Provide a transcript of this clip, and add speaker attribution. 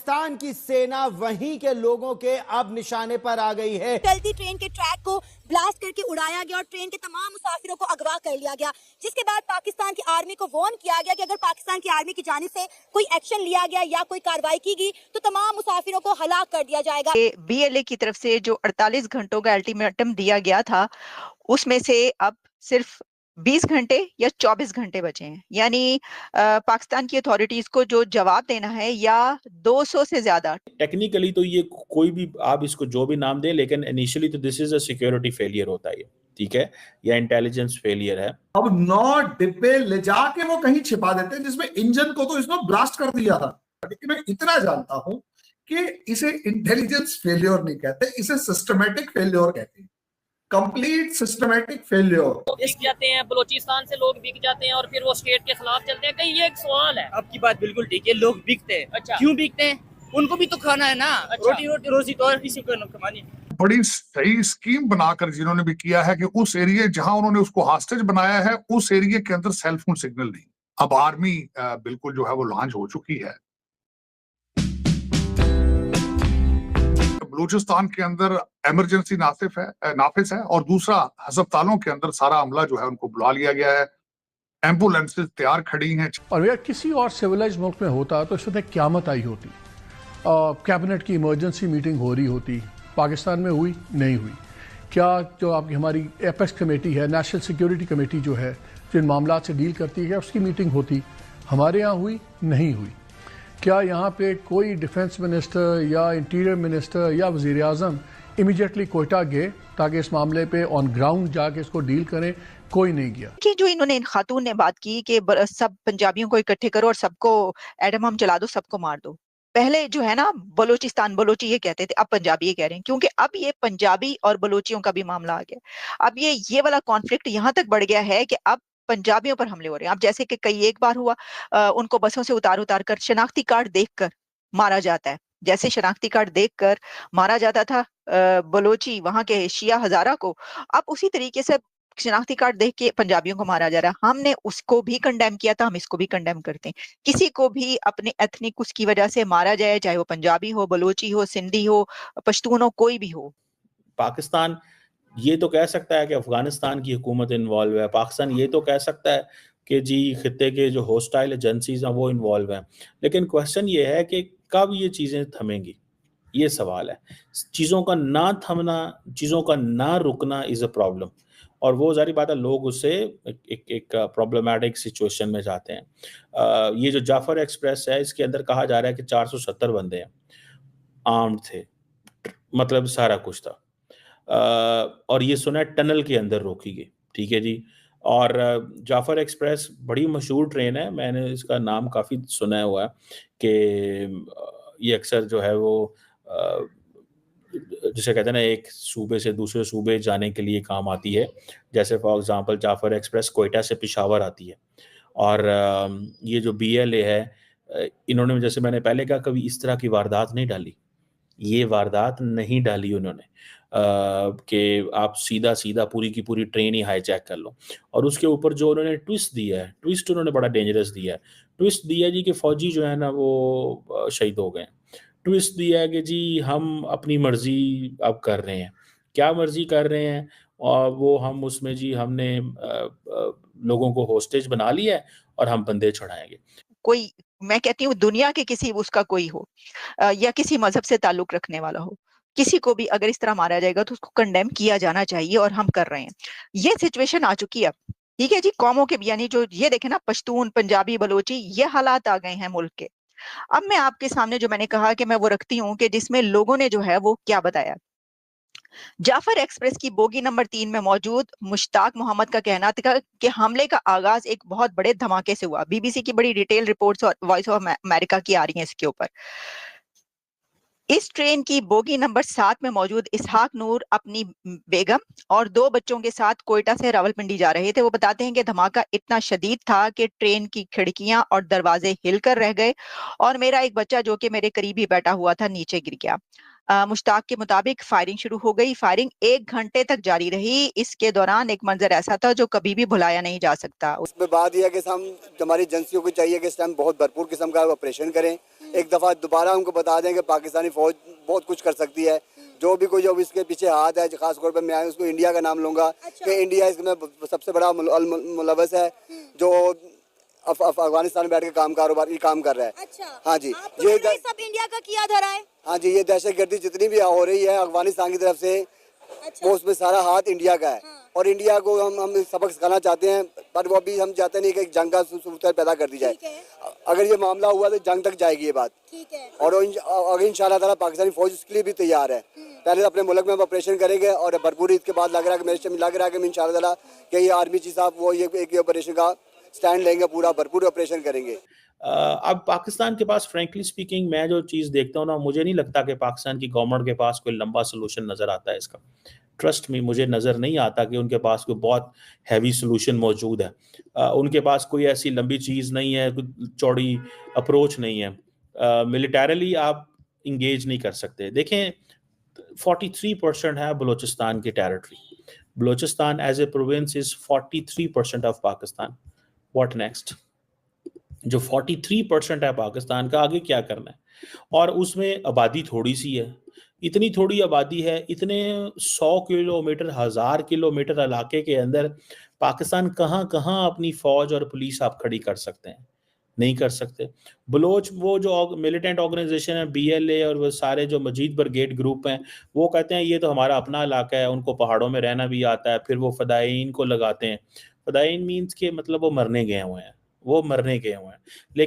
Speaker 1: पाकिस्तान की सेना वहीं के लोगों के अब निशाने पर आ गई है।
Speaker 2: चलती ट्रेन के ट्रैक को ब्लास्ट करके उड़ाया गया और ट्रेन के तमाम मुसाफिरों को अगवा कर लिया गया, जिसके बाद पाकिस्तान की आर्मी को वार्न किया गया कि अगर पाकिस्तान की आर्मी की जानिब से कोई एक्शन लिया गया या कोई कार्रवाई की गई तो तमाम मुसाफिरों को हलाक कर दिया जाएगा।
Speaker 3: BLA की तरफ से जो 48 घंटों का अल्टीमेटम दिया गया था, उसमें से अब सिर्फ 20 घंटे या 24 घंटे बचे हैं। यानी पाकिस्तान की अथॉरिटीज को जो जवाब देना है या 200 से ज्यादा।
Speaker 4: टेक्निकली तो ये कोई भी आप इसको जो भी नाम दें, लेकिन इनिशियली तो this is a security failure होता है, ठीक है, या इंटेलिजेंस फेलियर है।
Speaker 5: अब 9 डिब्बे ले जाके वो कहीं छिपा देते हैं जिसमें इंजन को तो इसने ब्लास्ट कर दिया था। लेकिन मैं इतना जानता हूं कि इसे इंटेलिजेंस फेलियर नहीं कहते, इसे सिस्टमैटिक फेलियर कहते हैं। Complete systematic failure.
Speaker 6: बिक जाते हैं, बलोचिस्तान से लोग बिक जाते हैं और फिर वो स्टेट के खिलाफ चलते हैं। कहीं ये एक सवाल है।
Speaker 7: आपकी बात बिल्कुल ठीक है, लोग बिकते हैं।
Speaker 6: अच्छा,
Speaker 7: क्यों बिकते हैं? उनको भी तो खाना है ना।
Speaker 6: अच्छा।
Speaker 7: रोटी रोजी तो और किसी को कमानी।
Speaker 8: बड़ी सही स्कीम बनाकर जिन्होंने भी किया है कि उस एरिया जहां उन्होंने उसको हॉस्टेज बनाया है, उस एरिया के अंदर सेल फोन सिग्नल नहीं। अब आर्मी बिल्कुल जो है वो लॉन्च हो चुकी है। बलूचिस्तान के अंदर इमरजेंसी नाफिज है और दूसरा अस्पतालों के अंदर सारा अमला जो है उनको बुला लिया गया है। एम्बुलेंसेज तैयार खड़ी हैं। और
Speaker 9: अगर किसी और सिविलाइज मुल्क में होता तो इस वक्त क्यामत आई होती। कैबिनेट की इमरजेंसी मीटिंग हो रही होती। पाकिस्तान में हुई नहीं हुई। क्या जो आपकी हमारी एपेक्स कमेटी है, नेशनल सिक्योरिटी कमेटी जो है, जो इन मामला से डील करती है, उसकी मीटिंग होती। हमारे यहाँ हुई नहीं हुई। क्या यहाँ पे कोई डिफेंस मिनिस्टर या इंटीरियर मिनिस्टर या वज़ीर आज़म इमीडिएटली कोयटा गए ताकि इस मामले पे ऑन ग्राउंड जाके इसको डील करें? कोई नहीं गया।
Speaker 3: कि जो इन्होंने इन खातून ने बात की कि सब पंजाबियों को इकट्ठे करो और सबको एटम बम चला दो, सबको मार दो। पहले जो है ना बलोची ये कहते थे, अब पंजाबी ये कह रहे हैं, क्योंकि अब ये पंजाबी और बलोचियों का भी मामला आ गया। अब ये वाला कॉन्फ्लिक्ट यहाँ तक बढ़ गया है कि अब पंजाबियों पर हमले हो रहे हैं। अब जैसे कि कई एक बार हुआ, उनको बसों से उतार कर शनाख्ती कार्ड देखकर मारा जाता है। जैसे शनाख्ती कार्ड देखकर मारा जाता था बलोची वहां के शिया हजारा को, अब उसी तरीके से शनाख्ती कार्ड देख के पंजाबियों को मारा जा रहा है। हमने उसको भी कंडेम किया था, हम इसको भी कंडेम करते हैं। किसी को भी अपने एथनिक उसकी वजह से मारा जाए, चाहे वो पंजाबी हो, बलोची हो, सिंधी हो, पश्तून हो, कोई भी हो।
Speaker 4: पाकिस्तान ये तो कह सकता है कि अफगानिस्तान की हुकूमत इन्वॉल्व है। पाकिस्तान ये तो कह सकता है कि जी खित्ते के जो होस्टाइल एजेंसीज हैं वो इन्वॉल्व हैं। लेकिन क्वेश्चन ये है कि कब ये चीज़ें थमेंगी, ये सवाल है। चीज़ों का ना थमना, चीज़ों का ना रुकना इज़ अ प्रॉब्लम, और वो ज़ाहिर बात है लोग उससे एक प्रॉब्लमेटिक सिचुएशन में जाते हैं। ये जो जाफर एक्सप्रेस है, इसके अंदर कहा जा रहा है कि 470 बंदे हैं, आर्म्ड थे, मतलब सारा कुछ था। और ये सुना है टनल के अंदर रोकी गई, ठीक है जी। और जाफर एक्सप्रेस बड़ी मशहूर ट्रेन है, मैंने इसका नाम काफ़ी सुना हुआ है कि ये अक्सर जो है वो जिसे कहते हैं ना, एक सूबे से दूसरे सूबे जाने के लिए काम आती है। जैसे for example Jaffar express Quetta से पेशावर आती है। और ये जो BLA है, इन्होंने, जैसे मैंने पहले कहा, कभी इस तरह की वारदात नहीं डाली। ये वारदात नहीं डाली उन्होंने कि आप सीधा पूरी की पूरी ट्रेन ही हाईजैक कर लो। और उसके ऊपर जो उन्होंने ट्विस्ट दिया है, ट्विस्ट उन्होंने बड़ा डेंजरस दिया है। ट्विस्ट दिया जी कि फ़ौजी जो है ना वो शहीद हो गए। ट्विस्ट दिया है कि जी हम अपनी मर्ज़ी अब कर रहे हैं। क्या मर्ज़ी कर रहे हैं? और वो हम उसमें जी हमने लोगों को होस्टेज बना लिया है और हम बंदे छुड़ाएँगे।
Speaker 3: कोई, मैं कहती हूँ दुनिया के किसी उसका कोई हो या किसी मजहब से ताल्लुक रखने वाला हो, किसी को भी अगर इस तरह मारा जाएगा तो उसको कंडेम किया जाना चाहिए, और हम कर रहे हैं। ये सिचुएशन आ चुकी है अब, ठीक है जी। कौमों के, यानी जो ये देखे ना, पश्तून, पंजाबी, बलोची, ये हालात आ गए हैं मुल्क के। अब मैं आपके सामने जो मैंने कहा कि मैं वो रखती हूँ कि जिसमें लोगों ने जो है वो क्या बताया। जाफर एक्सप्रेस की बोगी नंबर 3 में मौजूद मुश्ताक मोहम्मद का कहना था कि हमले का आगाज एक बहुत बड़े धमाके से हुआ। BBC की बड़ी डिटेल रिपोर्ट्स और वॉइस ऑफ अमेरिका की आ रही हैं इसके ऊपर। इस ट्रेन की बोगी नंबर 7 में मौजूद इसहाक नूर अपनी बेगम और 2 बच्चों के साथ कोयटा से रावलपिंडी जा रहे थे। वो बताते हैं कि धमाका इतना शदीद था कि ट्रेन की खिड़कियां और दरवाजे हिलकर रह गए और मेरा एक बच्चा जो कि मेरे करीब ही बैठा हुआ था नीचे गिर गया। मुश्ताक के मुताबिक फायरिंग शुरू हो गई। फायरिंग 1 घंटे तक जारी रही। इसके दौरान एक मंजर ऐसा था जो कभी भी भुलाया नहीं जा सकता।
Speaker 10: उसमें बात यह है कि हम, हमारी एजेंसियों को चाहिए कि इस टाइम बहुत भरपूर किस्म का ऑपरेशन करें। एक दफ़ा दोबारा उनको बता दें कि पाकिस्तानी फ़ौज बहुत कुछ कर सकती है। जो भी कोई जो इसके पीछे हाथ है, खास तौर पर मैं उसको इंडिया का नाम लूँगा कि इंडिया इसमें सबसे बड़ा मुलव्वस है जो अफगानिस्तान में बैठ के कारोबारी काम कर रहा है।
Speaker 2: अच्छा,
Speaker 10: हाँ जी,
Speaker 2: ये सब इंडिया का किया धरा है।
Speaker 10: हाँ जी, ये दहशतगर्दी जितनी भी हो रही है अफगानिस्तान की तरफ से,
Speaker 2: अच्छा,
Speaker 10: वो उसमें सारा हाथ इंडिया का है।
Speaker 2: हाँ।
Speaker 10: और इंडिया को हम सबक सिखाना चाहते हैं, पर वो अभी हम चाहते नहीं कि एक जंग का सूरत पैदा कर दी जाए। अगर ये मामला हुआ तो जंग तक जाएगी ये बात।
Speaker 2: ठीक है।
Speaker 10: और इंशाल्लाह ताला पाकिस्तानी फौज उसके लिए भी तैयार है। पहले अपने मुल्क में हम ऑपरेशन करेंगे और भरपूर इसके बाद लग रहा है कि मेरे लग रहा है कि इंशाल्लाह ताला कि ये आर्मी चीफ साहब वो ये एक ऑपरेशन का स्टैंड लेंगे, पूरा भरपूर ऑपरेशन करेंगे।
Speaker 4: अब पाकिस्तान के पास फ्रेंकली स्पीकिंग मैं जो चीज़ देखता हूँ ना, मुझे नहीं लगता कि पाकिस्तान की गवर्नमेंट के पास कोई लंबा सोल्यूशन नज़र आता है इसका। ट्रस्ट में मुझे नज़र नहीं आता कि उनके पास कोई बहुत हैवी सोल्यूशन मौजूद है। उनके पास कोई ऐसी लंबी चीज़ नहीं है, कोई चौड़ी अप्रोच नहीं है। मिलिटरली आप इंगेज नहीं कर सकते। देखें 43% है बलूचिस्तान की territory. Balochistan as a province is 43% of Pakistan. What next? जो 43% है पाकिस्तान का, आगे क्या करना है? और उसमें आबादी थोड़ी सी है, इतनी थोड़ी आबादी है, इतने 100 किलोमीटर 1000 किलोमीटर इलाके के अंदर पाकिस्तान कहाँ कहाँ अपनी फौज और पुलिस आप खड़ी कर सकते हैं? नहीं कर सकते। बलोच वो जो मिलिटेंट ऑर्गेनाइजेशन है BLA और वो सारे जो मजीद ब्रिगेड ग्रुप हैं, वो कहते हैं ये तो हमारा अपना इलाका है, उनको पहाड़ों में रहना भी आता है। फिर वो फदाईन को लगाते हैं। फदाईन मीन्स के मतलब वो मरने गए हुए हैं, वो मरने गए हुए हैं। लेकिन